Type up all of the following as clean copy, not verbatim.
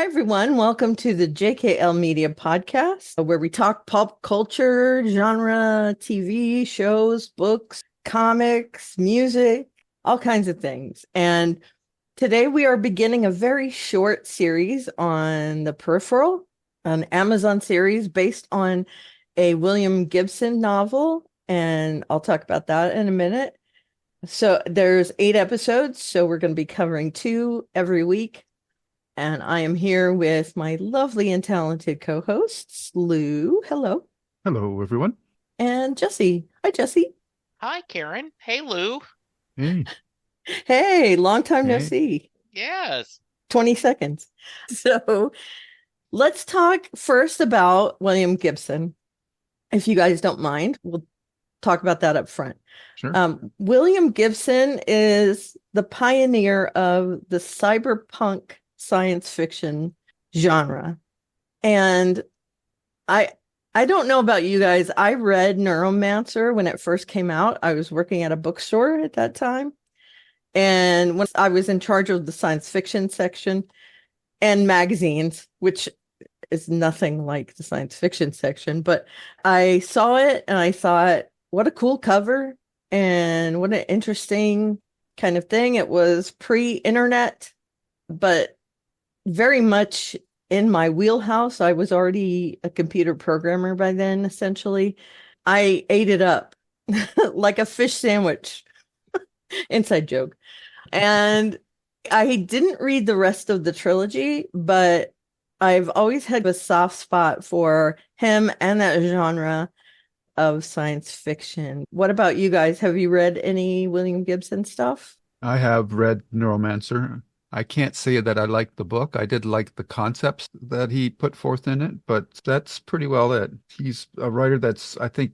Hi, everyone. Welcome to the JKLMedia podcast, where we talk pop culture, genre, TV shows, books, comics, music, all kinds of things. And today we are beginning a very short series on the Peripheral, an Amazon series based on a William Gibson novel. And I'll talk about that in a minute. So there's 8 episodes, so we're going to be covering 2 every week. And I am here with my lovely and talented co-hosts, Lou. Hello. Hello, everyone. And Jesse. Hi, Jesse. Hi, Karen. Hey, Lou. Hey, Hey, long time no hey. see. Yes. 20 seconds. So let's talk first about William Gibson. If you guys don't mind, we'll talk about that up front. Sure. William Gibson is the pioneer of the cyberpunk science fiction genre. And I don't know about you guys. I read Neuromancer when it first came out. I was working at a bookstore at that time. And when I was in charge of the science fiction section and magazines, which is nothing like the science fiction section, but I saw it and I thought, what a cool cover and what an interesting kind of thing. It was pre-internet, but very much in my wheelhouse. I was already a computer programmer by then, essentially. I ate it up like a fish sandwich. Inside joke. And I didn't read the rest of the trilogy, but I've always had a soft spot for him and that genre of science fiction. What about you guys? Have you read any William Gibson stuff? I have read Neuromancer. I can't say that I liked the book. I did like the concepts that he put forth in it, but that's pretty well it. He's a writer that's, I think,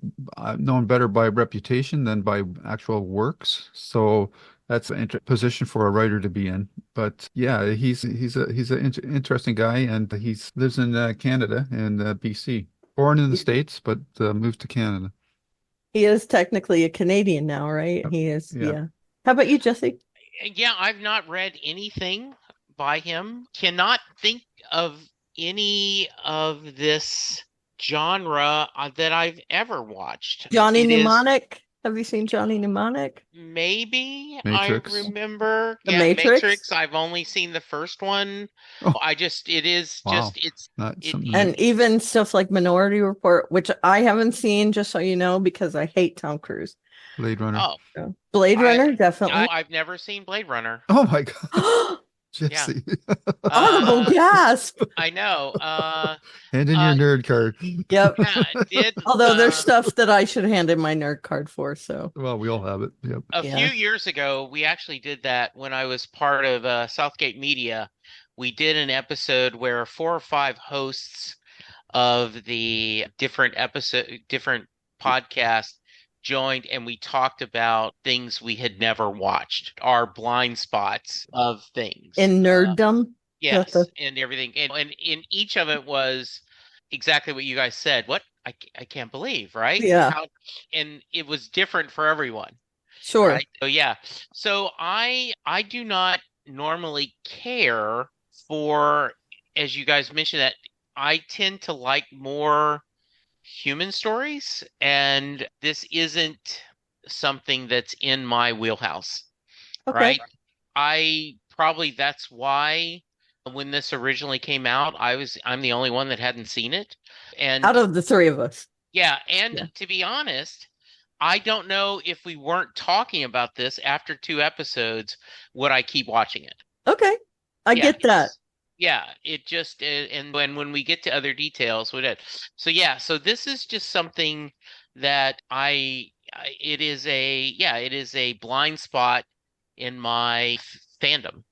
known better by reputation than by actual works. So that's an position for a writer to be in. But yeah, he's an interesting guy, and he lives in Canada and BC. Born in the States, but moved to Canada. He is technically a Canadian now, right? Yep. He is, Yeah. yeah. How about you, Jesse? Yeah, I've not read anything by him. Cannot think of any of this genre that I've ever watched. Johnny It is Mnemonic. Have you seen Johnny Mnemonic? maybe I Matrix. remember. The Yeah, Matrix? Matrix. I've only seen the first one. Oh, It is wow. just, it's, Not it, something And that, even stuff like Minority Report, which I haven't seen, just so you know, because I hate Tom Cruise. Blade Runner. oh, So, Blade I, Runner, definitely. I've never seen Blade Runner. Oh my God, Yeah. Jesse. Audible Uh, gasp. I know. Hand in your Uh, nerd card. Yep. yeah, did Although there's stuff that I should hand in my nerd card for. So, Well, we all have it. Yep. a yeah. few years ago, we actually did that when I was part of Southgate Media. We did an episode where 4 or 5 hosts of the different podcasts joined, and we talked about things we had never watched, our blind spots of things. In nerddom. Yes, That's and everything. And in each of it was exactly what you guys said. What? I can't believe, right? Yeah. And it was different for everyone, Sure. right? So yeah. So I do not normally care for, as you guys mentioned, that I tend to like more human stories, and this isn't something that's in my wheelhouse, Okay. right? That's why when this originally came out, I'm the only one that hadn't seen it. And Out of the 3 of us. yeah, and Yeah. to be honest, I don't know if we weren't talking about this after 2 episodes, would I keep watching it? Okay. I Yeah, get that. yeah, it just and when we get to other details with it. So yeah, so this is just something that it is a blind spot in my fandom.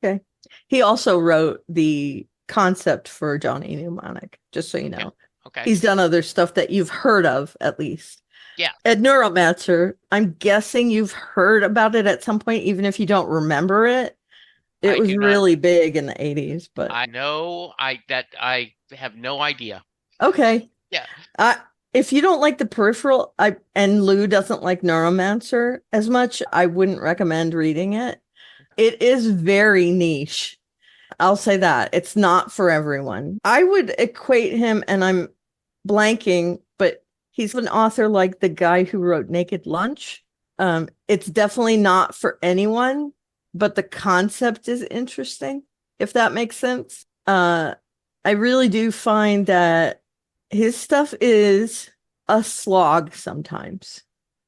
Okay. He also wrote the concept for Johnny Mnemonic, just so you know. Okay. He's done other stuff that you've heard of, at least. Yeah. At Neuromancer, I'm guessing you've heard about it at some point, even if you don't remember it. It I was do not. really big in the 80s, but I know I have no idea. okay. Yeah. If you don't like the Peripheral, and Lou doesn't like Neuromancer as much, I wouldn't recommend reading it. It is very niche. I'll say that. It's not for everyone. I would equate him, and I'm blanking, but he's an author like the guy who wrote Naked Lunch. It's definitely not for anyone, but the concept is interesting, if that makes sense. I really do find that his stuff is a slog sometimes.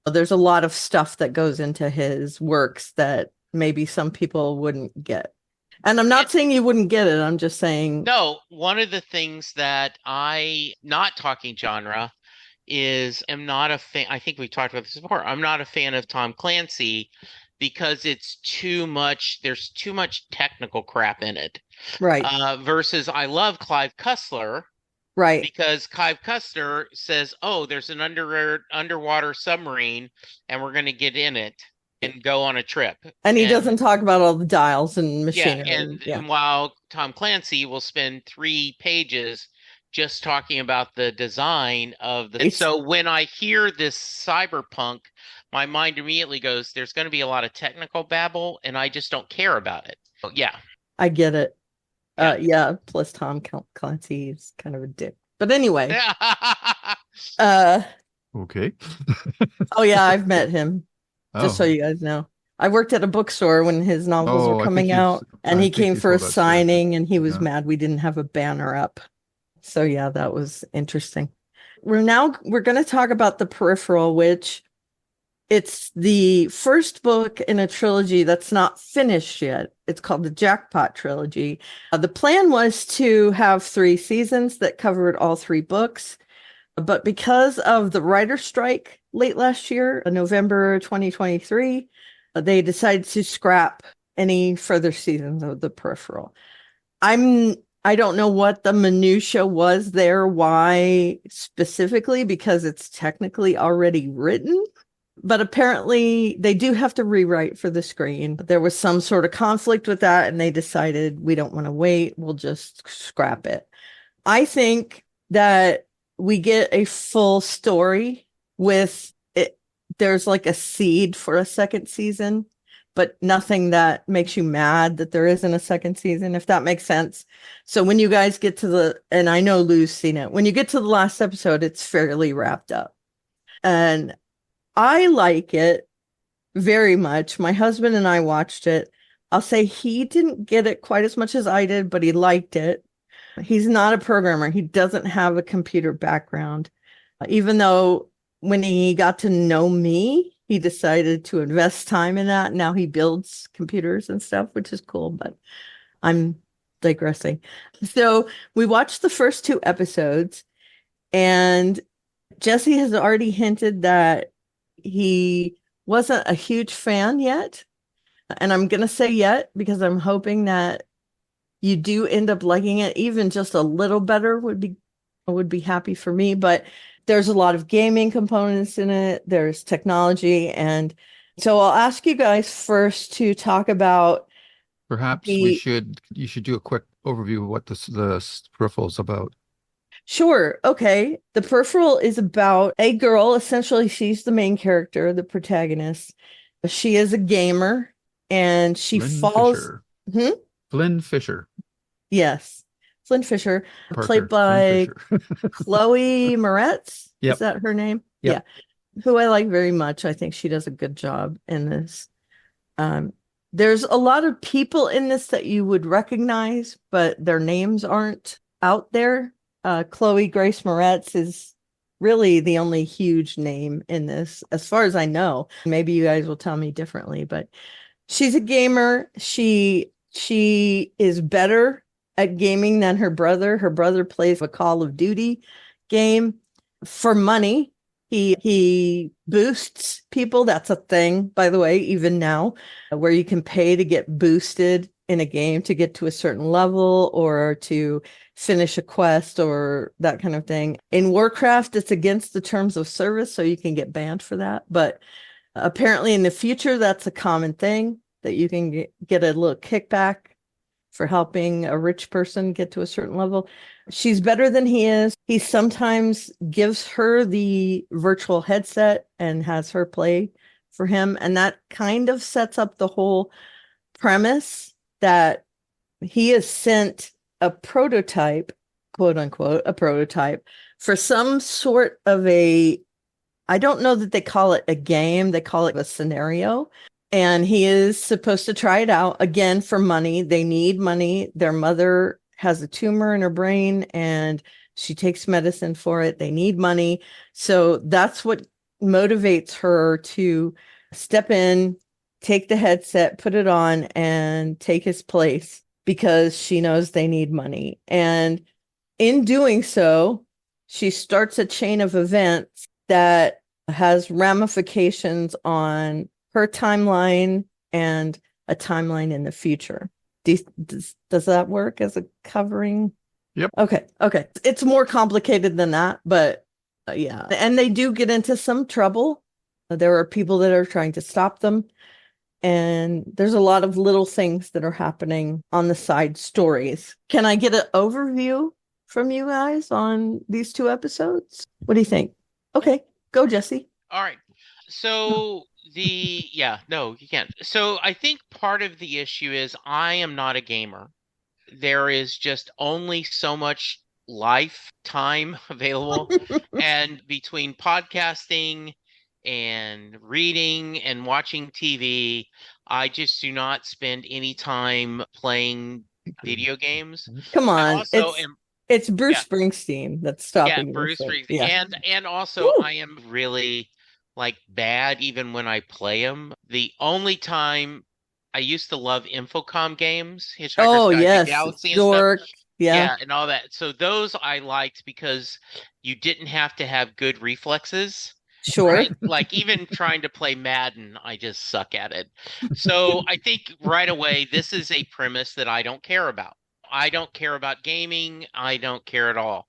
There's a lot of stuff that goes into his works that maybe some people wouldn't get. And I'm not saying you wouldn't get it. I'm just saying. No, one of the things that not talking genre, am not a fan. I think we've talked about this before. I'm not a fan of Tom Clancy because it's too much. There's too much technical crap in it. Right. Versus I love Clive Cussler. Right. Because Clive Cussler says, oh, there's an underwater submarine and we're going to get in it and go on a trip. And he doesn't talk about all the dials and machinery. And while Tom Clancy will spend 3 pages just talking about the design of the. So when I hear this cyberpunk, my mind immediately goes, there's going to be a lot of technical babble, and I just don't care about it. So, yeah. I get it. Plus Tom Clancy is kind of a dick. But anyway. Okay. Oh, yeah, I've met him. Just so you guys know. I worked at a bookstore when his novels were coming out, and he came for a signing, and he was mad we didn't have a banner up. So yeah, that was interesting. We're going to talk about The Peripheral, which it's the first book in a trilogy that's not finished yet. It's called the Jackpot Trilogy. The plan was to have 3 seasons that covered all 3 books. But because of the writer's strike late last year, November 2023, they decided to scrap any further seasons of The Peripheral. I don't know what the minutia was there, why specifically, because it's technically already written. But apparently they do have to rewrite for the screen. There was some sort of conflict with that, and they decided we don't want to wait. We'll just scrap it. I think that we get a full story with it. There's like a seed for a second season, but nothing that makes you mad that there isn't a second season, if that makes sense. So when you guys get to and I know Lou's seen it, when you get to the last episode, it's fairly wrapped up. And I like it very much. My husband and I watched it. I'll say he didn't get it quite as much as I did, but he liked it. He's not a programmer. He doesn't have a computer background, even though when he got to know me, he decided to invest time in that. Now he builds computers and stuff, which is cool, but I'm digressing. So we watched the first 2 episodes, and Jesse has already hinted that he wasn't a huge fan yet. And I'm going to say yet because I'm hoping that you do end up liking it. Even just a little better would be happy for me. But there's a lot of gaming components in it. There's technology. And so I'll ask you guys first to talk about. Perhaps you should do a quick overview of what the Peripheral is about. Sure. Okay. The Peripheral is about a girl. Essentially, she's the main character, the protagonist. She is a gamer, and she falls. Flynne Fisher. Yes. Flynne Fisher, played by Chloe Moretz. Yep. Is that her name? Yep. Yeah. Who I like very much. I think she does a good job in this. There's a lot of people in this that you would recognize, but their names aren't out there. Chloe Grace Moretz is really the only huge name in this, as far as I know. Maybe you guys will tell me differently, but she's a gamer. She is better at gaming than her brother. Her brother plays a Call of Duty game for money. He boosts people. That's a thing, by the way, even now, where you can pay to get boosted in a game to get to a certain level or to finish a quest or that kind of thing. In Warcraft, it's against the terms of service, so you can get banned for that. But apparently in the future, that's a common thing, that you can get a little kickback for helping a rich person get to a certain level. She's better than he is. He sometimes gives her the virtual headset and has her play for him. And that kind of sets up the whole premise that he has sent a prototype, quote unquote, a prototype for some sort of I don't know that they call it a game, they call it a scenario. And he is supposed to try it out again for money. They need money. Their mother has a tumor in her brain and she takes medicine for it. They need money. So that's what motivates her to step in, take the headset, put it on, and take his place because she knows they need money. And in doing so, she starts a chain of events that has ramifications on her timeline and a timeline in the future. Does that work as a covering? Yep. Okay. It's more complicated than that, but yeah. And they do get into some trouble. There are people that are trying to stop them. And there's a lot of little things that are happening on the side stories. Can I get an overview from you guys on these 2 episodes? What do you think? Okay, go, Jesse. All right. So no, you can't. So I think part of the issue is I am not a gamer. There is just only so much life time available. And between podcasting and reading and watching TV, I just do not spend any time playing video games. Come I on. also It's Bruce Springsteen that's stopping you. Bruce Springsteen. Yeah. And also I am really like bad even when I play them. The only time I used to love Infocom games, Hitchhiker's Guide to the Galaxy and Dork. stuff. Yeah, and all that. So those I liked because you didn't have to have good reflexes. Sure. Right? Like even trying to play Madden, I just suck at it. So I think right away, this is a premise that I don't care about. I don't care about gaming. I don't care at all.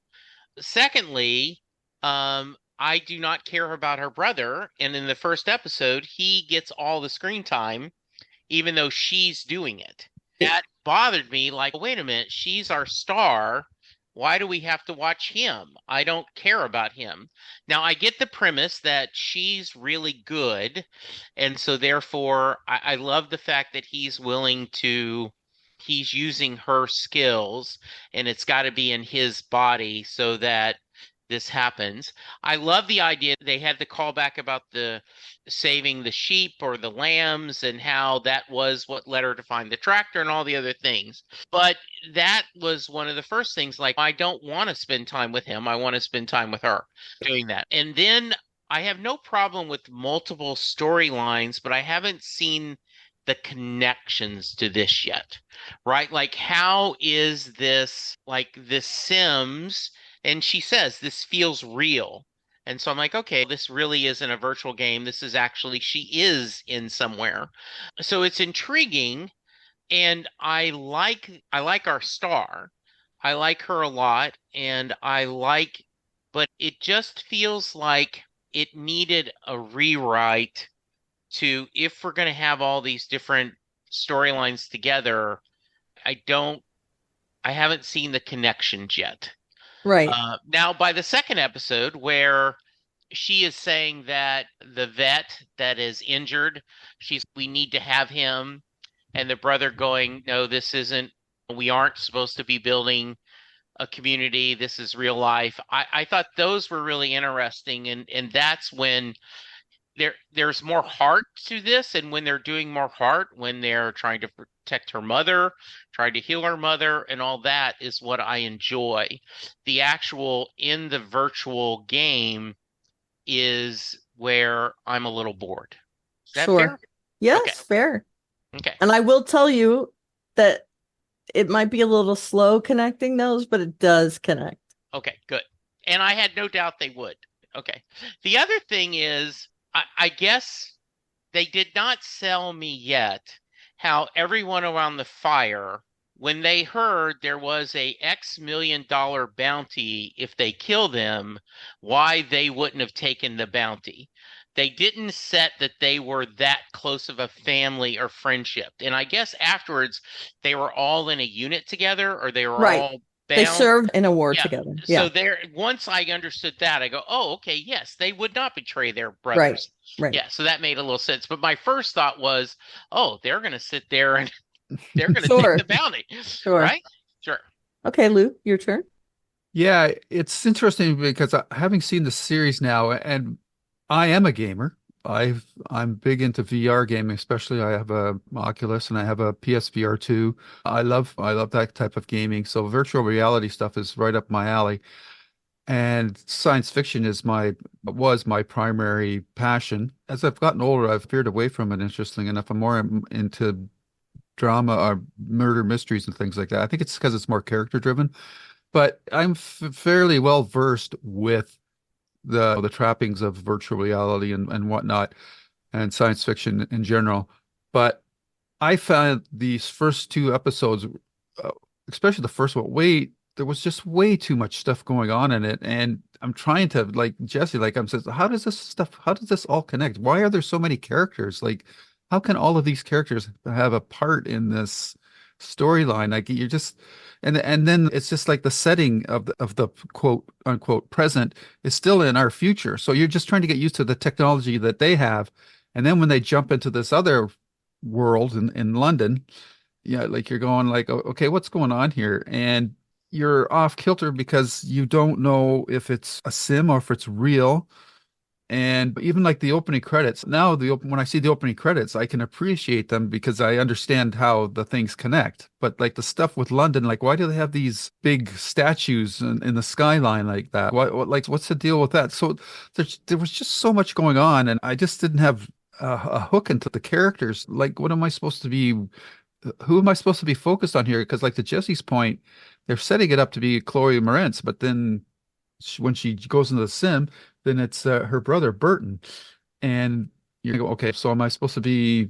Secondly, I do not care about her brother. And in the first episode, he gets all the screen time, even though she's doing it. That bothered me. Like, wait a minute, she's our star. Why do we have to watch him? I don't care about him. Now, I get the premise that she's really good. And so therefore, I love the fact that he's using her skills and it's got to be in his body so that this happens. I love the idea they had the callback about the saving the sheep or the lambs and how that was what led her to find the tractor and all the other things. But that was one of the first things, like, I don't want to spend time with him. I want to spend time with her doing that. And then I have no problem with multiple storylines, but I haven't seen the connections to this yet, right? Like, how is this, like, The Sims? And she says, this feels real. And so I'm like, okay, this really isn't a virtual game. This is actually, she is in somewhere. So it's intriguing. And I like our star. I like her a lot. And but it just feels like it needed a rewrite if we're going to have all these different storylines together. I haven't seen the connections yet. Right. Now, by the second episode, where she is saying that the vet that is injured, we need to have him, and the brother going, no, we aren't supposed to be building a community. This is real life. I thought those were really interesting, and that's when there's more heart to this, and when they're doing more heart, when they're trying to protect her mother, trying to heal her mother, and all that is what I enjoy. The actual in the virtual game is where I'm a little bored. Is that fair? Yes, okay. Fair. Okay. And I will tell you that it might be a little slow connecting those, but it does connect. Okay, good. And I had no doubt they would. Okay. The other thing is, I guess they did not sell me yet how everyone around the fire, when they heard there was a X million dollar bounty if they kill them, why they wouldn't have taken the bounty. They didn't set that they were that close of a family or friendship. And I guess afterwards they were all in a unit together, or they were all bound. They served in a war together. Yeah. So once I understood that, I go, oh, okay, yes, they would not betray their brothers. Right. Yeah, so that made a little sense. But my first thought was, oh, they're going to sit there and They're going to take the Sure, bounty, sure. right? Sure. Okay, Lou, your turn. Yeah, it's interesting because having seen the series now, and I am a gamer. I'm big into VR gaming, especially I have a Oculus and I have a PSVR 2. I love that type of gaming. So virtual reality stuff is right up my alley. And science fiction was my primary passion. As I've gotten older, I've veered away from it, interestingly enough. I'm more into drama or murder mysteries and things like that. I think it's because it's more character driven. But I'm f fairly well versed with the trappings of virtual reality and whatnot, and science fiction in general. But I found these first two episodes, uh, especially the first one, there was just way too much stuff going on in it. And I'm trying to, like Jesse, like I'm saying, how does this all connect? Why are there so many characters? Like, how can all of these characters have a part in this storyline? Like you're just, and then it's just like the setting of the quote unquote present is still in our future. So you're just trying to get used to the technology that they have. And then when they jump into this other world in London, yeah, like you're going like, okay, what's going on here? And you're off kilter because you don't know if it's a sim or if it's real. And even like the opening credits, now when I see the opening credits, I can appreciate them because I understand how the things connect. But like the stuff with London, like why do they have these big statues in the skyline like that? Like what's the deal with that? So there was just so much going on, and I just didn't have a hook into the characters. Like, what am I supposed to be? Who am I supposed to be focused on here? Because like to Jesse's point, they're setting it up to be Chloe Moretz, but then when she goes into the sim, then it's her brother Burton, and you go, okay, so am I supposed to be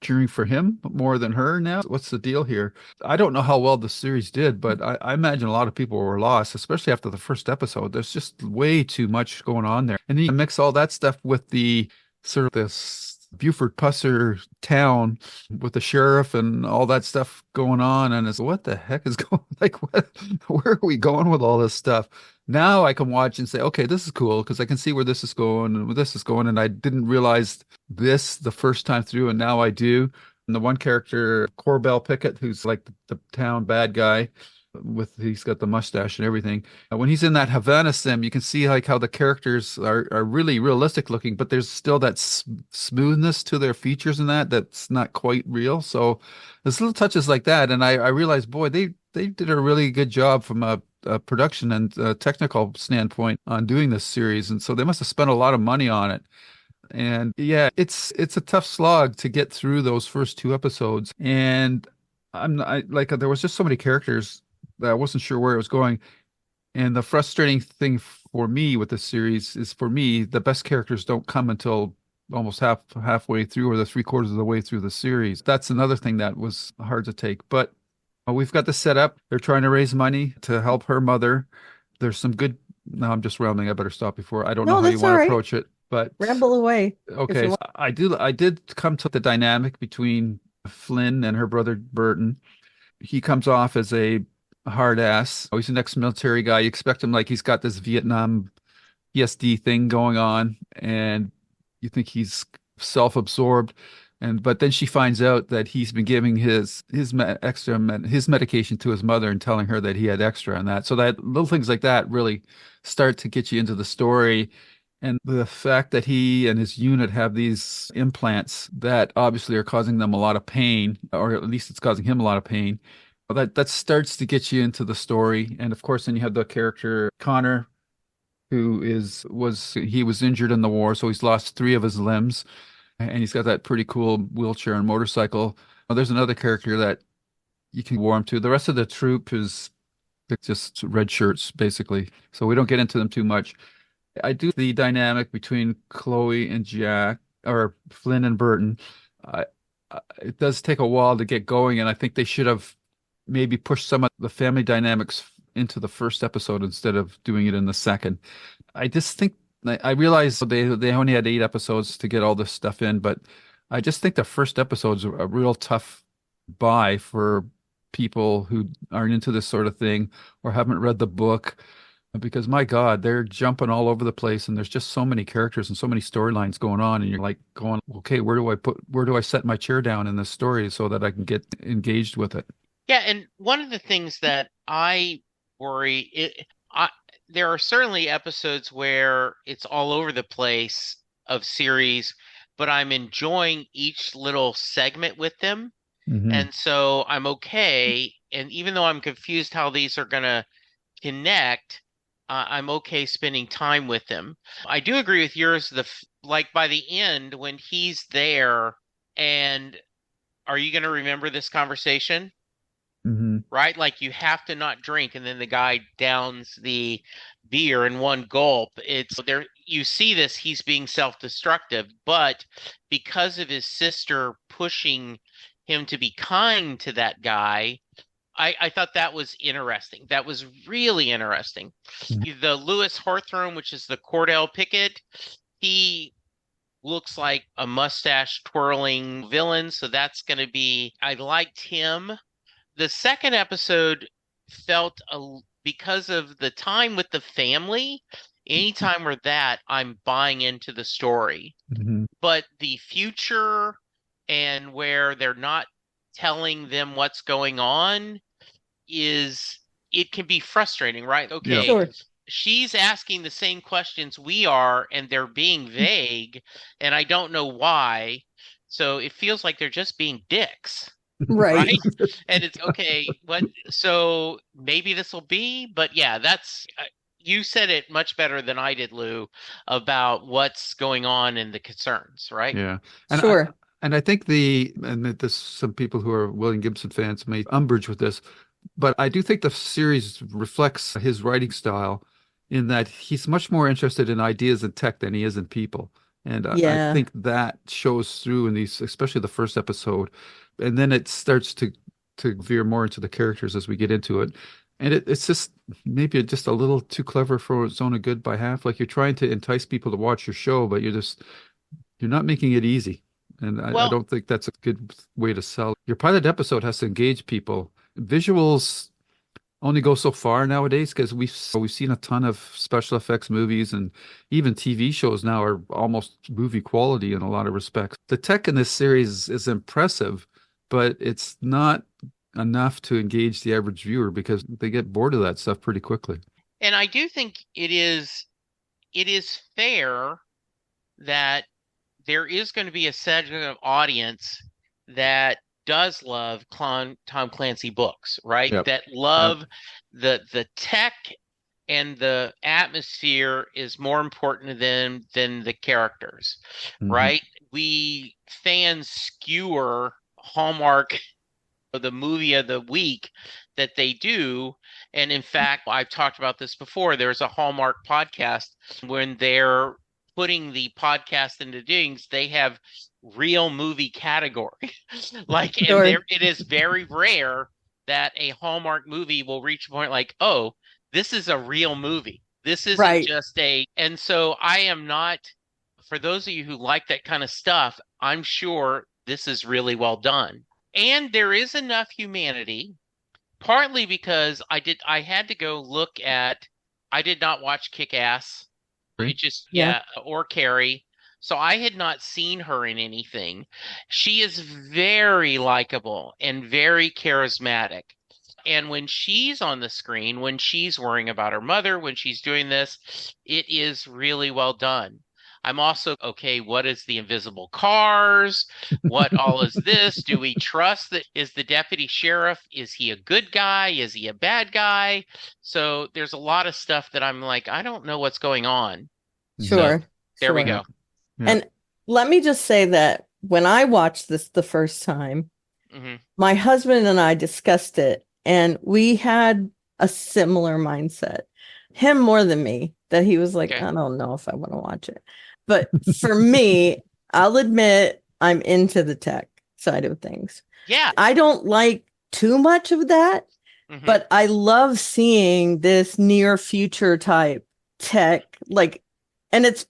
cheering for him more than her now? What's the deal here? I don't know how well the series did, but I imagine a lot of people were lost, especially after the first episode. There's just way too much going on there, and then you mix all that stuff with the sort of this Buford Pusser town with the sheriff and all that stuff going on, and it's what the heck is going like what where are we going with all this stuff? Now I can watch and say, okay, this is cool because I can see where this is going and where this is going, and I didn't realize this the first time through, and now I do. And the one character, Corbell Pickett, who's like the town bad guy, he's got the mustache and everything. When he's in that Havana sim, you can see like how the characters are really realistic looking, but there's still that smoothness to their features in that's not quite real. So there's little touches like that, and I realized, boy, they did a really good job from a production and technical standpoint on doing this series, and so they must have spent a lot of money on it. And yeah, it's a tough slog to get through those first two episodes, and I like there was just so many characters that I wasn't sure where it was going. And the frustrating thing for me with this series is, for me, the best characters don't come until almost halfway through or the three-quarters of the way through the series. That's another thing that was hard to take. But we've got the setup. They're trying to raise money to help her mother. There's some good. No, I'm just rambling. I better stop before. I don't know No, how you that's all want to right. approach it, but Ramble away if you okay. So want. I did come to the dynamic between Flynn and her brother Burton. He comes off as a hard ass. Oh, he's an ex-military guy. You expect him like he's got this Vietnam PSD thing going on, and you think he's self-absorbed. But then she finds out that he's been giving his medication to his mother and telling her that he had extra on that. So that little things like that really start to get you into the story. And the fact that he and his unit have these implants that obviously are causing them a lot of pain, or at least it's causing him a lot of pain, well, that starts to get you into the story. And of course, then you have the character Connor, who he was injured in the war, so he's lost three of his limbs, and he's got that pretty cool wheelchair and motorcycle. Well, there's another character that you can warm to. The rest of the troop is just red shirts, basically. So we don't get into them too much. I do the dynamic between Chloe and Jack, or Flynn and Burton. I, it does take a while to get going, and I think they should have maybe pushed some of the family dynamics into the first episode instead of doing it in the second. I just think I realize they only had 8 episodes to get all this stuff in, but I just think the first episode's a real tough buy for people who aren't into this sort of thing or haven't read the book. Because my God, they're jumping all over the place and there's just so many characters and so many storylines going on. And you're like going, okay, where do I set my chair down in this story so that I can get engaged with it? Yeah, and one of the things that I worry, I, there are certainly episodes where it's all over the place of series, but I'm enjoying each little segment with them. Hmm. And so I'm okay. And even though I'm confused how these are going to connect, I'm okay spending time with them. I do agree with yours. Like by the end, when he's there, and are you going to remember this conversation? Hmm. Right? Like you have to not drink, and then the guy downs the beer in one gulp. It's there, you see this, he's being self-destructive, but because of his sister pushing him to be kind to that guy, I thought that was interesting. That was really interesting. The Lewis Hawthorne, which is the Cordell Pickett, he looks like a mustache twirling villain, so that's going to be, I liked him. The second episode felt because of the time with the family, anytime we're that, I'm buying into the story. Hmm. But the future and where they're not telling them what's going on is, it can be frustrating, right? Yeah. Okay, Sure. she's asking the same questions we are and they're being vague and I don't know why. So it feels like they're just being dicks. Right. Right? And it's okay, what, so maybe this will be, but yeah, that's you said it much better than I did, Lou, about what's going on and the concerns, right? Yeah. And Sure. I think and that this, some people who are William Gibson fans may umbrage with this, but I do think the series reflects his writing style in that he's much more interested in ideas and tech than he is in people. And I Yeah. think that shows through in these, especially the first episode. And then it starts to veer more into the characters as we get into it. And it's just maybe just a little too clever for its own good by half. Like you're trying to entice people to watch your show, but you're not making it easy. And I Well, don't think that's a good way to sell. Your pilot episode has to engage people. Visuals only go so far nowadays because we've seen a ton of special effects movies and even TV shows now are almost movie quality in a lot of respects. The tech in this series is impressive, but it's not enough to engage the average viewer because they get bored of that stuff pretty quickly. and I do think it is fair that there is going to be a segment of audience that does love Tom Clancy books, right? Yep. That Yep. love the tech, and the atmosphere is more important to them than the characters, Mhm. right? We fans skewer Hallmark, the movie of the week that they do. And in fact, I've talked about this before. There's a Hallmark podcast when they're putting the podcast into things, they have real movie category. Like, and Sure. there, it is very rare that a Hallmark movie will reach a point like, oh, this is a real movie. This isn't Right. just and so I am not, for those of you who like that kind of stuff, I'm sure this is really well done. And there is enough humanity, partly because I had to go look at, I did not watch Kick Ass. It just, Yeah. yeah, or Carrie. So I had not seen her in anything. She is very likable and very charismatic. And when she's on the screen, when she's worrying about her mother, when she's doing this, it is really well done. I'm also, okay, what is the invisible cars? What all is this? Do we trust that? Is the deputy sheriff, is he a good guy? Is he a bad guy? So there's a lot of stuff that I'm like, I don't know what's going on. So Sure. there we Sure. go. Yeah. And let me just say that when I watched this the first time, Hmm. my husband and I discussed it, and we had a similar mindset. Him more than me, that he was like, Okay. I don't know if I want to watch it. But for me, I'll admit I'm into the tech side of things. Yeah. I don't like too much of that, Mhm. but I love seeing this near future type tech, like, and it's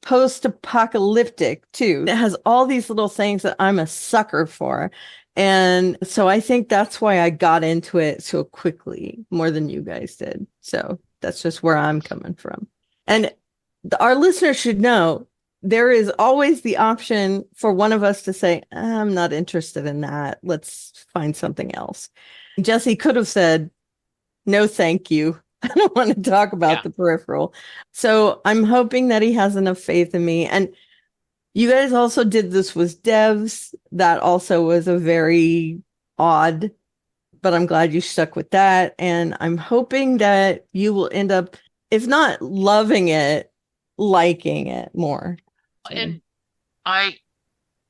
post-apocalyptic too. It has all these little things that I'm a sucker for. And so I think that's why I got into it so quickly, more than you guys did. So That's just where I'm coming from. And our listeners should know there is always the option for one of us to say, I'm not interested in that. Let's find something else. Jesse could have said, no, thank you. I don't want to talk about the Peripheral. So I'm hoping that he has enough faith in me. And you guys also did this with devs. That also was a very odd, but I'm glad you stuck with that. And I'm hoping that you will end up, if not loving it, liking it more. And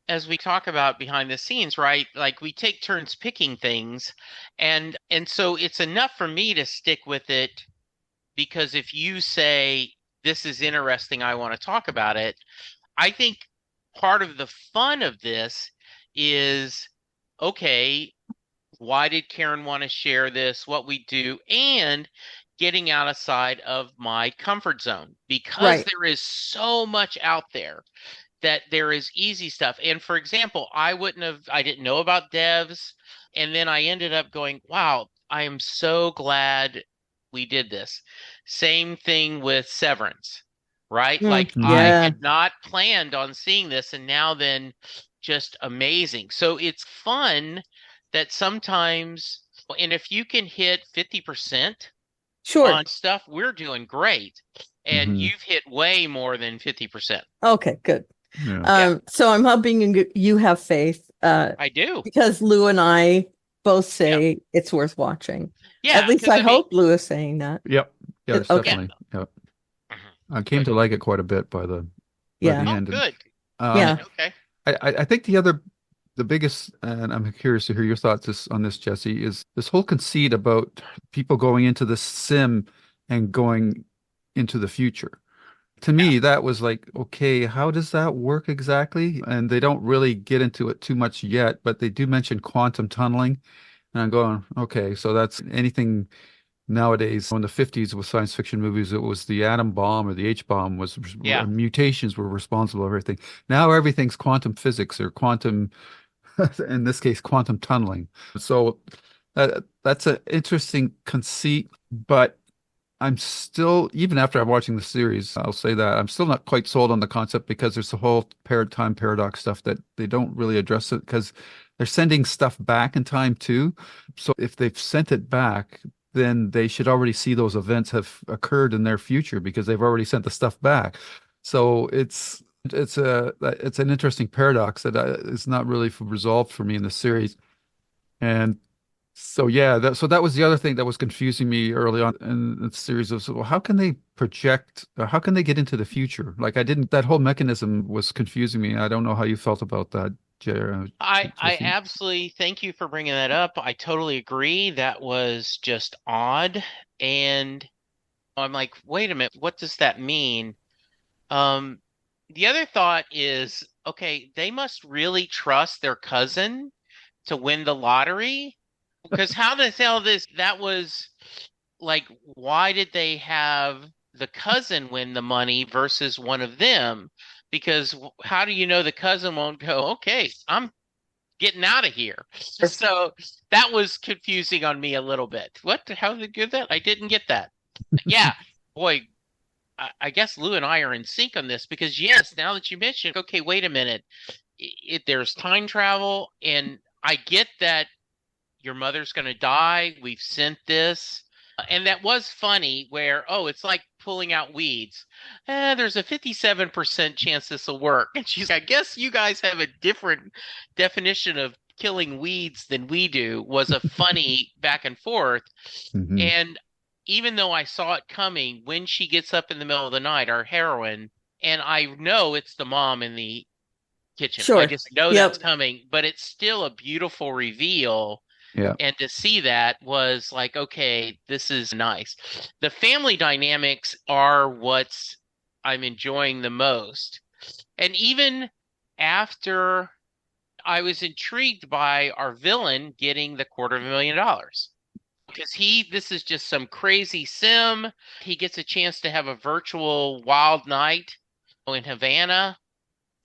as we talk about behind the scenes, right? Like we take turns picking things, and so it's enough for me to stick with it, because if you say this is interesting, I want to talk about it. I think part of the fun of this is, okay, why did Karen want to share this, what we do, and getting outside of my comfort zone, because there is so much out there that there is easy stuff. And for example, I didn't know about devs. And then I ended up going, wow, I am so glad we did this. Same thing with Severance, right? Like I had not planned on seeing this, and now then just amazing. So it's fun that sometimes, and if you can hit 50% on stuff, we're doing great. And you've hit way more than 50%. Okay, good. So I'm hoping you have faith. I do. Because Lou and I both say it's worth watching. Yeah. At least I hope Lou is saying that. Yep. Yeah, definitely. Yep. I came to like it quite a bit by the end. Good. Okay. I think the biggest, and I'm curious to hear your thoughts on this, Jesse, is this whole conceit about people going into the sim and going into the future. To me, that was like, okay, how does that work exactly? And they don't really get into it too much yet, but they do mention quantum tunneling. And I'm going, okay, so that's anything nowadays. In the 50s with science fiction movies, it was the atom bomb or the H bomb mutations were responsible for everything. Now everything's quantum physics or quantum, in this case, quantum tunneling. So that's an interesting conceit, but I'm still, even after I'm watching the series, I'll say that I'm still not quite sold on the concept, because there's the whole time paradox stuff that they don't really address it, because they're sending stuff back in time too. So if they've sent it back, then they should already see those events have occurred in their future, because they've already sent the stuff back. So it's an interesting paradox that is not really resolved for me in the series. And so that was the other thing that was confusing me early on in the series of, well, how can they project, or how can they get into the future? Like that whole mechanism was confusing me. I don't know how you felt about that, Jerry. I absolutely, thank you for bringing that up. I totally agree. That was just odd. And I'm like, wait a minute, what does that mean? The other thought is, okay, they must really trust their cousin to win the lottery. Because how the hell that was like, why did they have the cousin win the money versus one of them? Because how do you know the cousin won't go, okay, I'm getting out of here? So that was confusing on me a little bit. How did they do that? I didn't get that. Yeah, boy, I guess Lou and I are in sync on this, because yes, now that you mentioned, okay, wait a minute, there's time travel, and I get that your mother's going to die. We've sent this. And that was funny where, it's like pulling out weeds. There's a 57% chance this will work. And she's like, I guess you guys have a different definition of killing weeds than we do, was a funny back and forth. Mm-hmm. And even though I saw it coming, when she gets up in the middle of the night, our heroine, and I know it's the mom in the kitchen. Sure. I just know that's coming, but it's still a beautiful reveal. Yeah. And to see that was like, okay, this is nice. The family dynamics are what's I'm enjoying the most. And even after, I was intrigued by our villain getting the $250,000. Because this is just some crazy sim. He gets a chance to have a virtual wild night in Havana.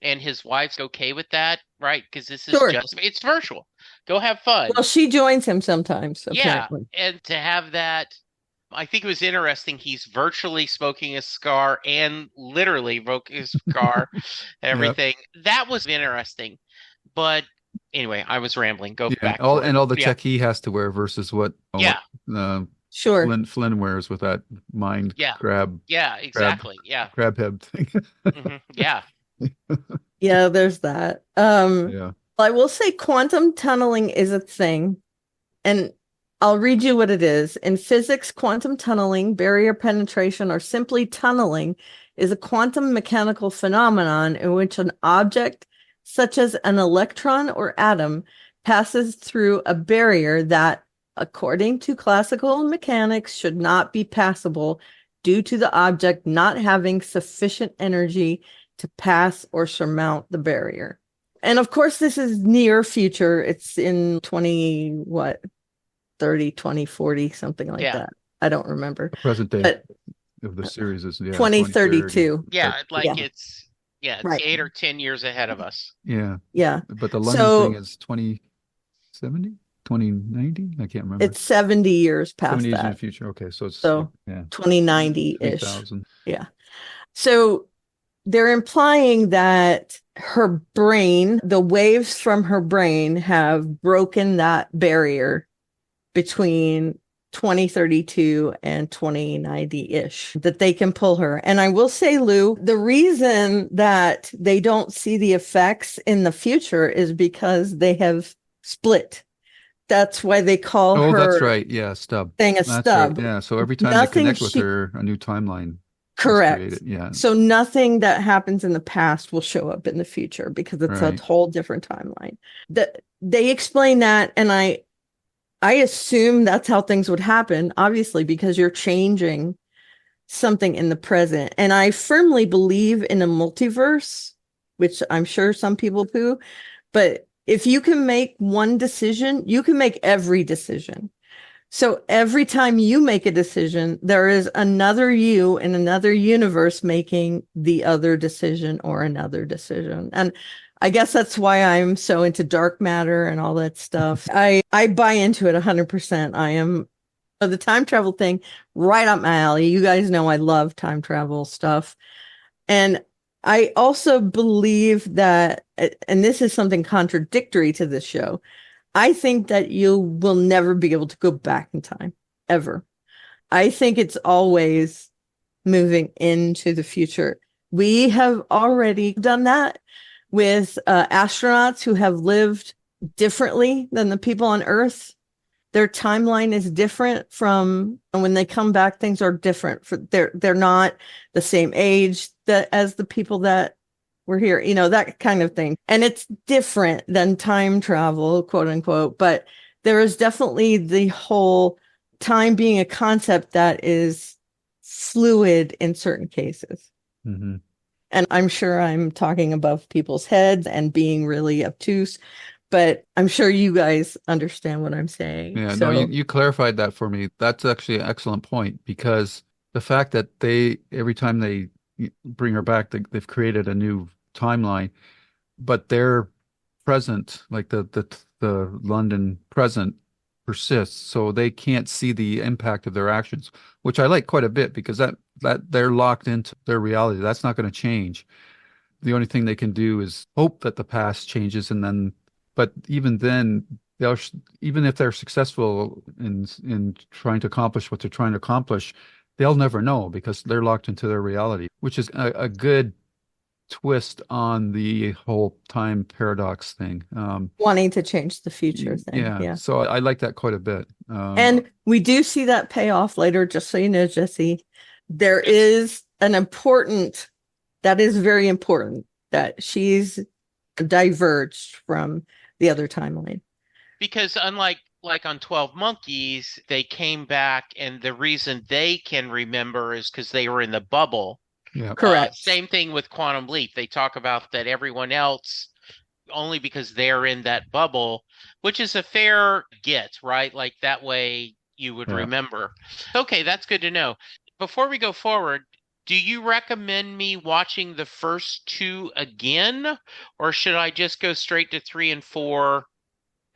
And his wife's okay with that, right? Because this is it's virtual. Go have fun. Well, she joins him sometimes. Apparently. Yeah, and to have that I think it was interesting. He's virtually smoking a cigar and literally smoking a cigar, Yep. everything. That was interesting. But anyway, I was rambling. Go Yeah. back for it. All the Yeah. tech he has to wear versus what Yeah. uh, Sure. Flynn wears with that mind Yeah. crab Yeah, exactly. Yeah. crab head thing. Yeah. Yeah, there's that. Yeah. I will say quantum tunneling is a thing, and I'll read you what it is. In physics, quantum tunneling, barrier penetration, or simply tunneling is a quantum mechanical phenomenon in which an object, such as an electron or atom, passes through a barrier that, according to classical mechanics, should not be passable due to the object not having sufficient energy to pass or surmount the barrier. And of course, this is near future. It's in 30, 2040, something like that. I don't remember. The present day But of the series is 2032. Yeah, Yeah. it's Right. 8 or 10 years ahead of us. Yeah. Yeah. But the London thing is 2070, 2090. I can't remember. It's 70 years past 70 years in that. the future. Okay, so it's 2090-ish. 3000. Yeah. So they're implying that her brain, the waves from her brain have broken that barrier between 2032 and 2090-ish, that they can pull her. And I will say, Lou, the reason that they don't see the effects in the future is because they have split. That's why they call her. Oh, that's right. Yeah, stub. Thing a That's stub. right. Yeah, so every time they connect with her, a new timeline is correct. created. Yeah. So nothing that happens in the past will show up in the future because it's a Right. whole different timeline. They explain that, and I assume that's how things would happen, obviously, because you're changing something in the present. And I firmly believe in a multiverse, which I'm sure some people poo, but if you can make one decision, you can make every decision. So every time you make a decision, there is another you in another universe making the other decision or another decision. And I guess that's why I'm so into dark matter and all that stuff. I buy into it 100%. I am the time travel thing right up my alley. You guys know I love time travel stuff. And I also believe that, and this is something contradictory to this show, I think that you will never be able to go back in time, ever. I think it's always moving into the future. We have already done that with astronauts who have lived differently than the people on Earth. Their timeline is different from when they come back. Things are different. They're not the same age as the people that were here, that kind of thing. And it's different than time travel, quote unquote. But there is definitely the whole time being a concept that is fluid in certain cases. Mm-hmm. And I'm sure I'm talking above people's heads and being really obtuse, but I'm sure you guys understand what I'm saying. Yeah, so, no, you clarified that for me. That's actually an excellent point, because the fact that every time they bring her back, they've created a new timeline, but their present, like the London present, persists, so they can't see the impact of their actions, which I like quite a bit, because that they're locked into their reality. That's not going to change. The only thing they can do is hope that the past changes, but even then, even if they're successful in trying to accomplish what they're trying to accomplish, they'll never know, because they're locked into their reality, which is a good twist on the whole time paradox thing. Wanting to change the future thing. Yeah. So I like that quite a bit. And we do see that pay off later, just so you know, Jesse. There is that is very important, that she's diverged from the other timeline. Because unlike on 12 Monkeys, they came back, and the reason they can remember is because they were in the bubble. Yeah. Correct. Same thing with Quantum Leap. They talk about that everyone else only because they're in that bubble, which is a fair get, right? Like that way you would remember. Okay, that's good to know. Before we go forward, do you recommend me watching the first two again, or should I just go straight to 3 and 4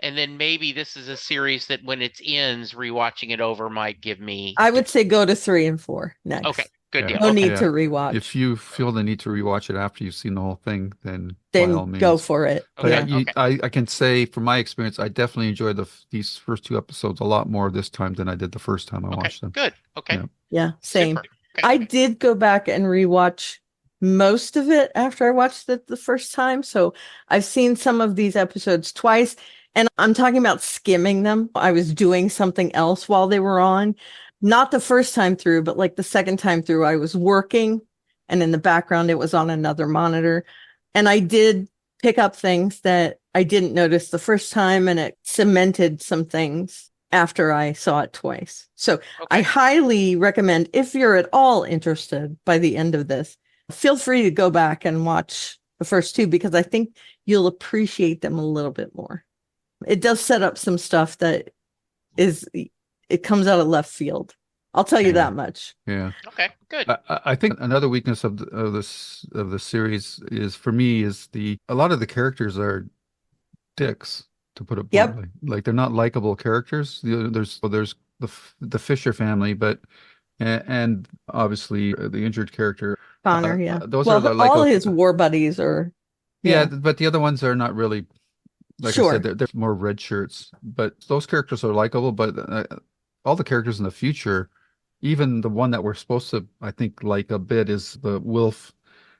And then maybe this is a series that when it ends, rewatching it over might give me. I would say go to 3 and 4 next. Okay, good Yeah. deal. No Okay. need to rewatch. If you feel the need to rewatch it after you've seen the whole thing, then by all means. Go for it. Okay. Yeah. I can say from my experience, I definitely enjoyed these first 2 episodes a lot more this time than I did the first time I watched them. Good. Okay. Yeah. Yeah, same. Super. Okay. I did go back and rewatch most of it after I watched it the first time. So I've seen some of these episodes twice, and I'm talking about skimming them. I was doing something else while they were on. Not the first time through, but like the second time through, I was working, and in the background, it was on another monitor. And I did pick up things that I didn't notice the first time, and it cemented some things after I saw it twice. So I highly recommend, if you're at all interested by the end of this, feel free to go back and watch the first 2, because I think you'll appreciate them a little bit more. It does set up some stuff that it comes out of left field. I'll tell you that much. Yeah. Okay, good. I think another weakness of the series is, for me, is a lot of the characters are dicks, to put it bluntly. Like, they're not likable characters. There's the Fisher family, but and obviously the injured character Connor, yeah. Those are the all his war buddies are. Yeah, but the other ones are not really. Like I said, they're more red shirts. But those characters are likable. But all the characters in the future, even the one that we're supposed to, I think, like a bit, is the Wilf,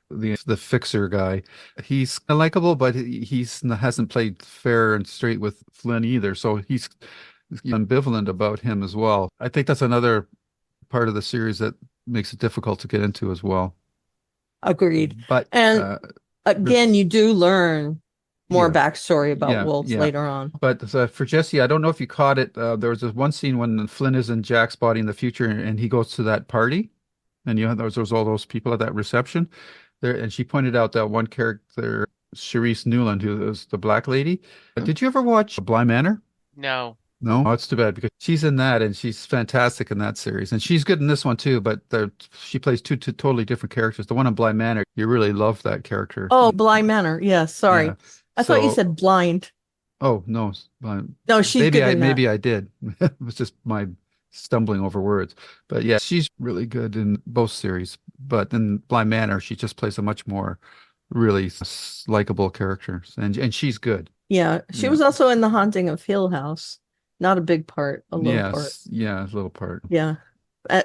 the fixer guy. He's likable, but he hasn't played fair and straight with Flynne either. So he's ambivalent about him as well. I think that's another part of the series that makes it difficult to get into as well. Agreed. But and again, you do learn more backstory about Wilf later on. But for Jesse, I don't know if you caught it. There was this one scene when Flynne is in Jack's body in the future, and he goes to that party, and there's all those people at that reception there, and she pointed out that one character, Charisse Newland, who was the black lady. Did you ever watch Bly Manor? No. No, oh, it's too bad, because she's in that, and she's fantastic in that series, and she's good in this one too. But she plays two totally different characters. The one in Bly Manor, you really love that character. Oh, Bly Manor, yeah. Sorry, I thought you said blind. Oh no, no, she's maybe good in that. Maybe I did. It was just my stumbling over words. But yeah, she's really good in both series. But in Bly Manor, she just plays a much more really likable character, and she's good. Yeah, she was also in The Haunting of Hill House. Not a big part, a little part. Yeah, a little part. Yeah.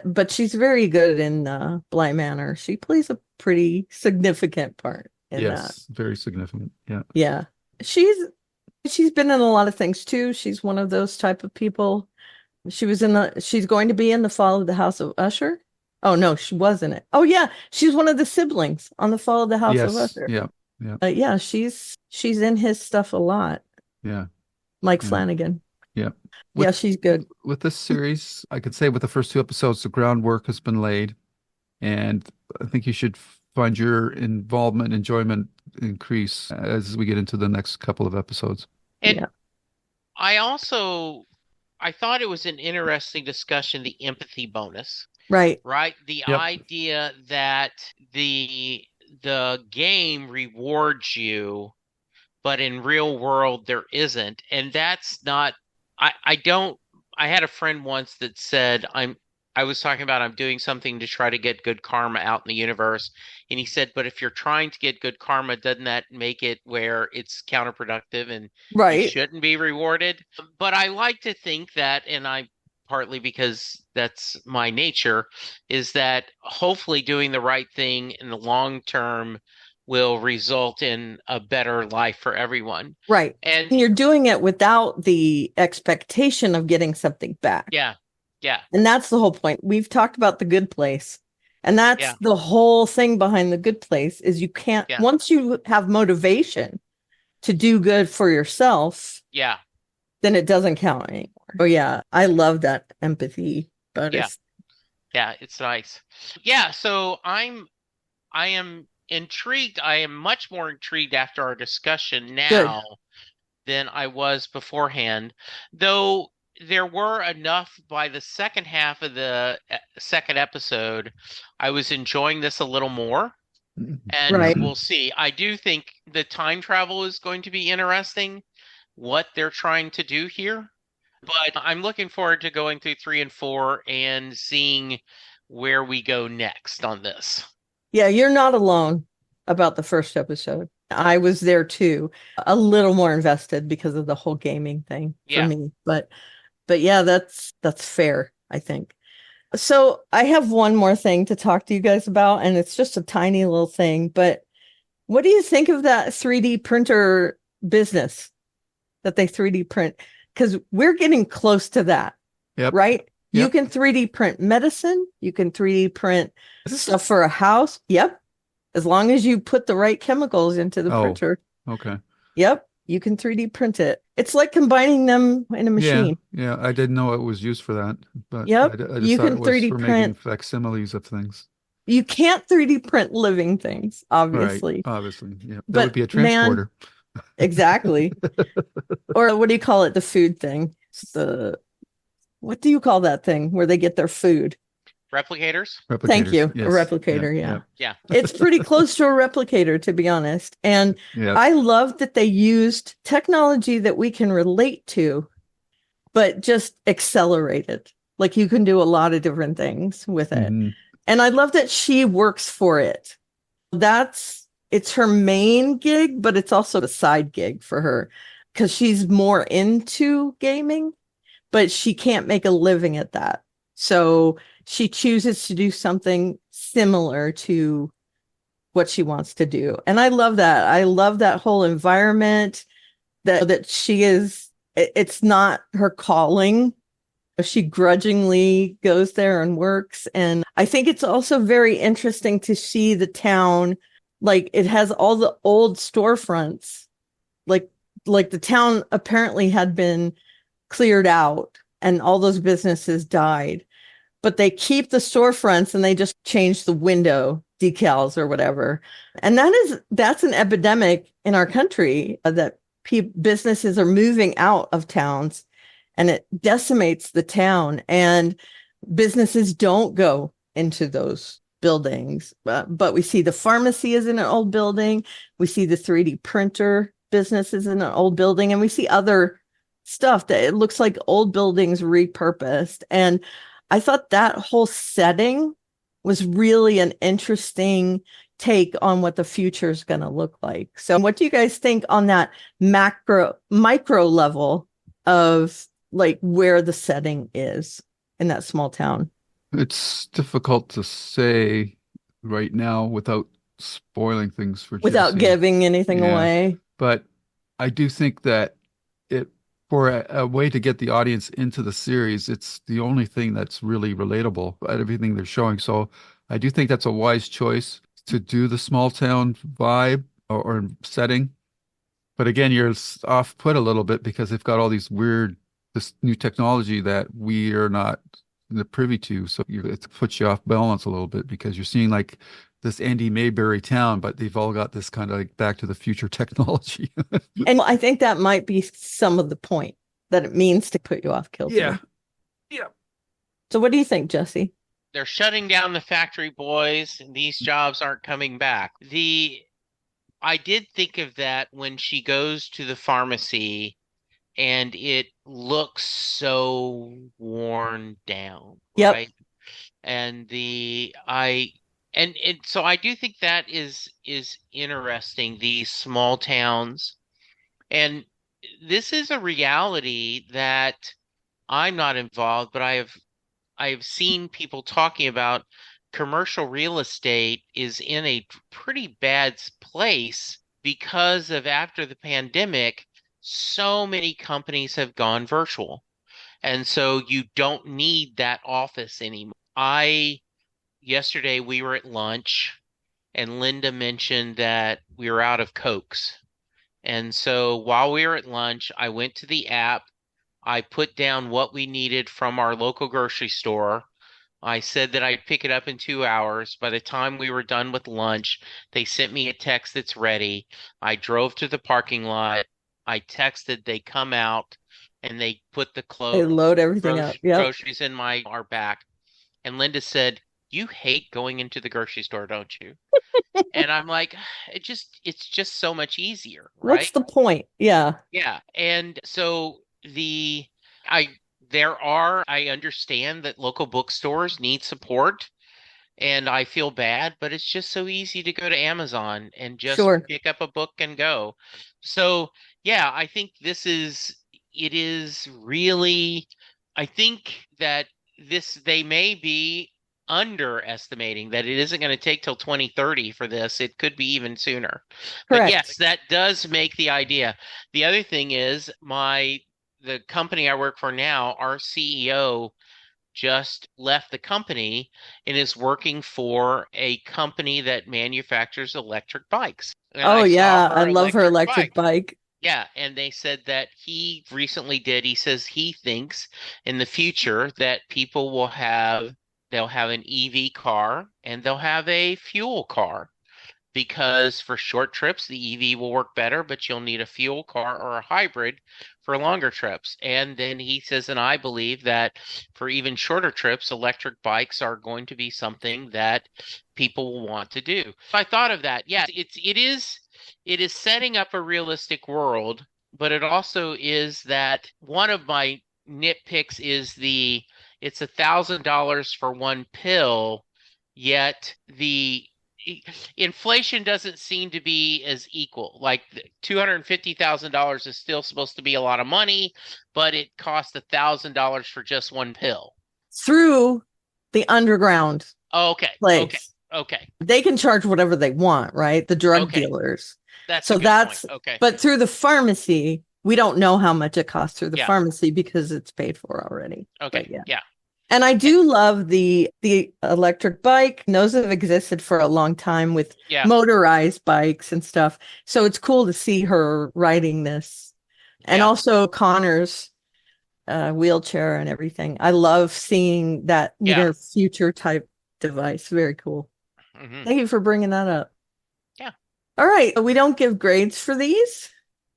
But she's very good in Bly Manor. She plays a pretty significant part in that. Yes, very significant. Yeah. Yeah. She's been in a lot of things too. She's one of those type of people. She's going to be in The Fall of the House of Usher. Oh no, she was in it. Oh yeah, she's one of the siblings on The Fall of the House of Usher. Yeah. Yeah, she's in his stuff a lot. Yeah. Mike Flanagan. Yeah. Yeah, she's good. With this series, I could say with the first 2 episodes, the groundwork has been laid. And I think you should find your enjoyment increase as we get into the next couple of episodes. And I thought it was an interesting discussion, the empathy bonus. Right. The idea that the game rewards you, but in real world there isn't. And that's not, I had a friend once that said, I was talking about I'm doing something to try to get good karma out in the universe. And he said, but if you're trying to get good karma, doesn't that make it where it's counterproductive and you shouldn't be rewarded? But I like to think that, and I partly because that's my nature, is that hopefully doing the right thing in the long term will result in a better life for everyone. Right. And you're doing it without the expectation of getting something back. Yeah. Yeah. And that's the whole point. We've talked about The Good Place. And that's the whole thing behind The Good Place is you can't, once you have motivation to do good for yourself, then it doesn't count anymore. Oh yeah. I love that empathy bonus. Yeah, it's nice. Yeah, so I am intrigued. I am much more intrigued after our discussion now than I was beforehand, though there were enough by the second half of the second episode. I was enjoying this a little more, and we'll see. I do think the time travel is going to be interesting, what they're trying to do here. But I'm looking forward to going through 3 and 4 and seeing where we go next on this. Yeah, you're not alone about the first episode. I was there too, a little more invested because of the whole gaming thing for me. But yeah, that's fair, I think. So I have one more thing to talk to you guys about, and it's just a tiny little thing. But what do you think of that 3D printer business that they 3D print? Because we're getting close to that, right? Yep. You can 3D print medicine. You can 3D print stuff for a house. Yep. As long as you put the right chemicals into the printer. Okay. Yep. You can 3D print it. It's like combining them in a machine. Yeah. I didn't know it was used for that, but yep. I just you thought can it was 3D for print making facsimiles of things. You can't 3D print living things, obviously. Right. Obviously. Yeah. But that would be a transporter. Man, exactly. Or what do you call it? The food thing. What do you call that thing where they get their food? Replicators? Thank you. Yes. A replicator. Yeah. It's pretty close to a replicator, to be honest. And I love that they used technology that we can relate to, but just accelerated. Like you can do a lot of different things with it. Mm-hmm. And I love that she works for it. It's her main gig, but it's also a side gig for her because she's more into gaming, but she can't make a living at that. So she chooses to do something similar to what she wants to do. And I love that. I love that whole environment that she is, it's not her calling. She grudgingly goes there and works. And I think it's also very interesting to see the town. Like it has all the old storefronts, like the town apparently had been cleared out and all those businesses died, but they keep the storefronts and they just change the window decals or whatever. And that's an epidemic in our country that businesses are moving out of towns and it decimates the town and businesses don't go into those buildings. But we see the pharmacy is in an old building. We see the 3D printer business is in an old building, and we see other stuff that it looks like old buildings repurposed. And I thought that whole setting was really an interesting take on what the future is going to look like. So what do you guys think on that micro level of like where the setting is in that small town? It's difficult to say right now without spoiling things for without Jesse. Giving anything away. But I do think that for a way to get the audience into the series, it's the only thing that's really relatable at everything they're showing. So I do think that's a wise choice to do the small town vibe or setting. But again, you're off put a little bit because they've got all this new technology that we are not privy to. So it puts you off balance a little bit because you're seeing like this Andy Mayberry town, but they've all got this kind of like back to the future technology. And I think that might be some of the point that it means to put you off kilter. Yeah. So what do you think, Jesse? They're shutting down the factory, boys, and these jobs aren't coming back. I did think of that when she goes to the pharmacy and it looks so worn down. Yep. Right? And so I do think that is interesting, these small towns. And this is a reality that I'm not involved, but I have seen people talking about. Commercial real estate is in a pretty bad place because of after the pandemic, so many companies have gone virtual. And so you don't need that office anymore. Yesterday we were at lunch and Linda mentioned that we were out of Cokes. And so while we were at lunch, I went to the app. I put down what we needed from our local grocery store. I said that I'd pick it up in 2 hours. By the time we were done with lunch, they sent me a text that's ready. I drove to the parking lot. I texted, they come out and they put the They load everything up. Yep. Groceries in our back. And Linda said, you hate going into the grocery store, don't you? And I'm like, it's just so much easier, What's right? the point? Yeah. Yeah. And so I, I understand that local bookstores need support and I feel bad, but it's just so easy to go to Amazon and just Sure. pick up a book and go. So, yeah, I think it is really, I think that they may be underestimating that it isn't going to take till 2030 for this. It could be even sooner. But Correct. yes, that does make the idea. The other thing is the company I work for now, our CEO just left the company and is working for a company that manufactures electric bikes. And Oh I saw yeah, I her love her electric electric bike. bike. Yeah, and they said that he recently did. He says he thinks in the future that they'll have an EV car and they'll have a fuel car because for short trips, the EV will work better, but you'll need a fuel car or a hybrid for longer trips. And then he says, and I believe that for even shorter trips, electric bikes are going to be something that people will want to do. I thought of that. Yeah, it is setting up a realistic world, but it also is that one of my nitpicks is it's $1,000 for one pill, yet the inflation doesn't seem to be as equal. Like $250,000 is still supposed to be a lot of money, but it costs $1,000 for just one pill. Through the underground Okay. place. Okay. They can charge whatever they want, right? The drug dealers. That's So a good that's point. Okay. but through the pharmacy, we don't know how much it costs through the Yeah. pharmacy because it's paid for already. Okay. But yeah. Yeah. And I do love the electric bike. Those have existed for a long time with Yeah. motorized bikes and stuff. So it's cool to see her riding this. And Yeah. also Connor's wheelchair and everything. I love seeing that near future type device. Very cool. Mhm. Thank you for bringing that up. Yeah. All right. We don't give grades for these,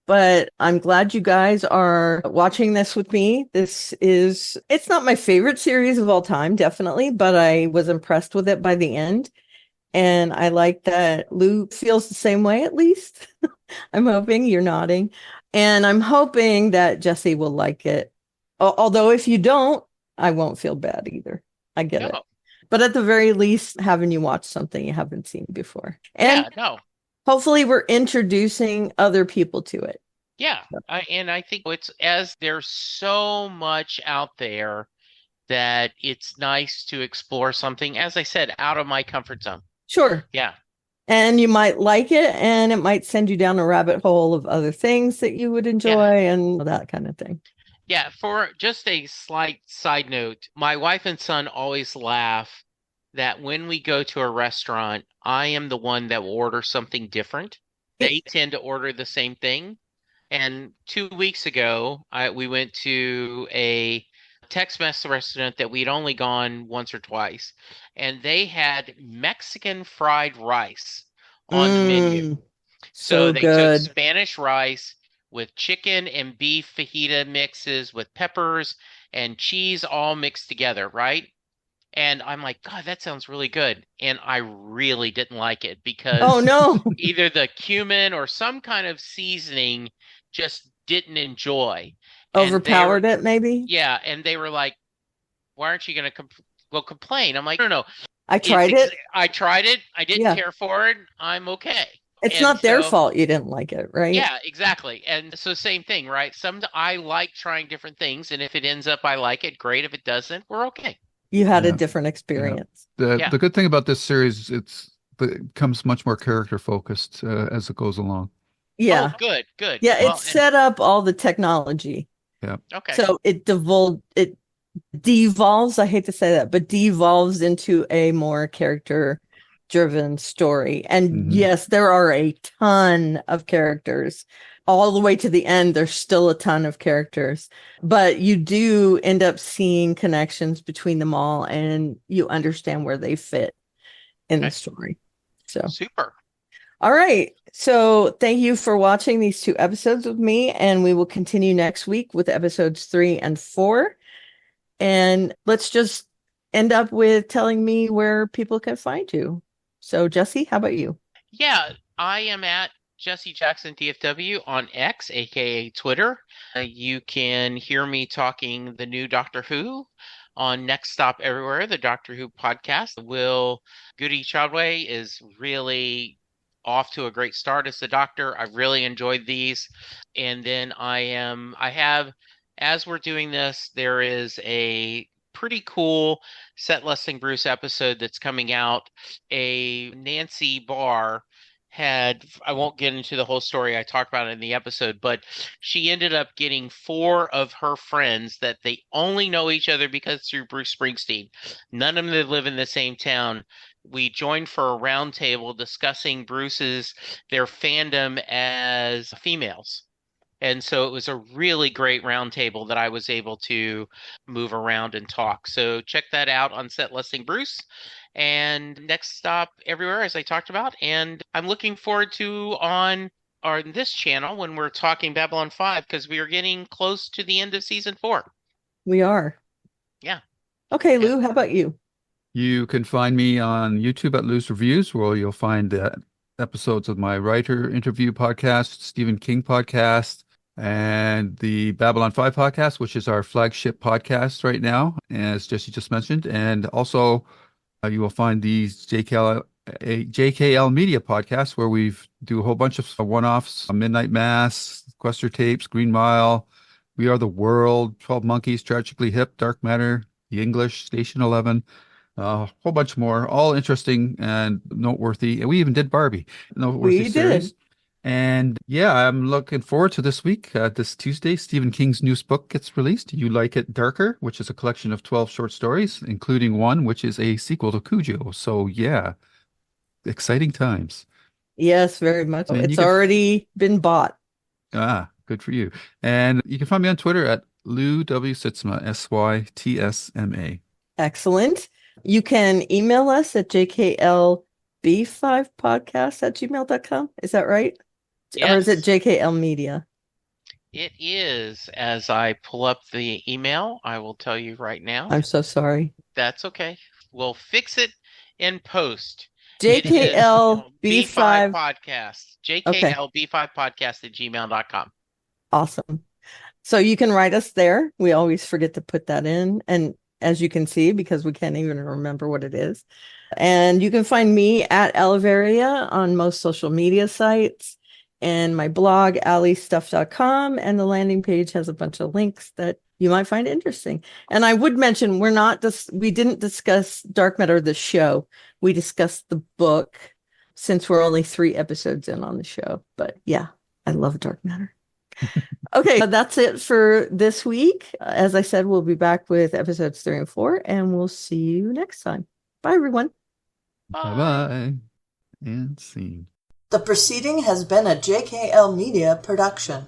but I'm glad you guys are watching this with me. It's not my favorite series of all time, definitely, but I was impressed with it by the end. And I like that Lou feels the same way, at least. I'm hoping you're nodding. And I'm hoping that Jesse will like it. Although if you don't, I won't feel bad either. I get it. But at the very least, having you watch something you haven't seen before. And hopefully we're introducing other people to it. Yeah. I think there's so much out there that it's nice to explore something, as I said, out of my comfort zone. Sure. Yeah. And you might like it, and it might send you down a rabbit hole of other things that you would enjoy and that kind of thing. Yeah, for just a slight side note, my wife and son always laugh that when we go to a restaurant, I am the one that will order something different. They tend to order the same thing. And 2 weeks ago, we went to a Tex-Mex restaurant that we'd only gone once or twice, and they had Mexican fried rice on the menu. So they took Spanish rice with chicken and beef fajita mixes with peppers and cheese all mixed together, right? And I'm like, God, that sounds really good. And I really didn't like it because either the cumin or some kind of seasoning just didn't enjoy. Overpowered it, maybe? Yeah. And they were like, why aren't you going to complain? I'm like, no. I tried it. I tried it. I didn't care for it. I'm okay. It's not their fault you didn't like it, right? Yeah, exactly. And so same thing, right? I like trying different things. And if it ends up I like it, great. If it doesn't, we're okay. You had a different experience. Yeah. The good thing about this series, it becomes much more character focused as it goes along. Yeah. Oh, good. Yeah, it set up all the technology. Yeah. Okay. So it devolves, I hate to say that, but devolves into a more character-driven story. And yes, there are a ton of characters. All the way to the end, there's still a ton of characters. But you do end up seeing connections between them all, and you understand where they fit in the story. So super. All right. So thank you for watching these 2 episodes with me, and we will continue next week with episodes 3 and 4. And let's just end up with telling me where people can find you. So, Jesse, how about you? Yeah, I am at Jesse Jackson DFW on X, aka Twitter. You can hear me talking the new Doctor Who on Next Stop Everywhere, the Doctor Who podcast. Will Goody Chadway is really off to a great start as the Doctor. I've really enjoyed these. And then I have, as we're doing this, there is a pretty cool Set Lusting Bruce episode that's coming out. A Nancy Barr had, I won't get into the whole story, I talked about it in the episode, but she ended up getting 4 of her friends that they only know each other because through Bruce Springsteen. None of them live in the same town. We joined for a round table discussing their fandom as females. And so it was a really great roundtable that I was able to move around and talk. So check that out on Set Listing Bruce and Next Stop Everywhere, as I talked about. And I'm looking forward to on this channel when we're talking Babylon 5, because we are getting close to the end of season 4. We are. Yeah. Okay, Lou, how about you? You can find me on YouTube at Lou's Reviews, where you'll find episodes of my writer interview podcast, Stephen King podcast, and the Babylon 5 podcast, which is our flagship podcast right now, as Jesse just mentioned. And also, you will find these JKL Media podcasts, where we do a whole bunch of one-offs: Midnight Mass, Quester Tapes, Green Mile, We Are the World, 12 Monkeys, Tragically Hip, Dark Matter, The English, Station 11, a whole bunch more, all interesting and noteworthy. And we even did Barbie, noteworthy series. And yeah, I'm looking forward to this week. This Tuesday, Stephen King's newest book gets released, You Like It Darker, which is a collection of 12 short stories, including one which is a sequel to Cujo. So yeah, exciting times. Yes, very much. And it's already been bought. Good for you. And you can find me on Twitter at Lou W. Sytsma, SYTSMA. Excellent. You can email us at jklb5podcast@gmail.com. Is that right? Yes. Or is it JKL Media? It is. As I pull up the email, I will tell you right now. I'm so sorry. That's okay. We'll fix it in post. JKLB5 podcast. JKLB5 podcast at gmail.com. Awesome. So you can write us there. We always forget to put that in. And as you can see, because we can't even remember what it is. And you can find me at Elevaria on most social media sites, and my blog, alleystuff.com, and the landing page has a bunch of links that you might find interesting. And I would mention, we didn't discuss Dark Matter, the show. We discussed the book, since we're only 3 episodes in on the show. But yeah, I love Dark Matter. Okay, that's it for this week. As I said, we'll be back with episodes 3 and 4, and we'll see you next time. Bye, everyone. Bye-bye. And scene. The proceeding has been a JKL Media production.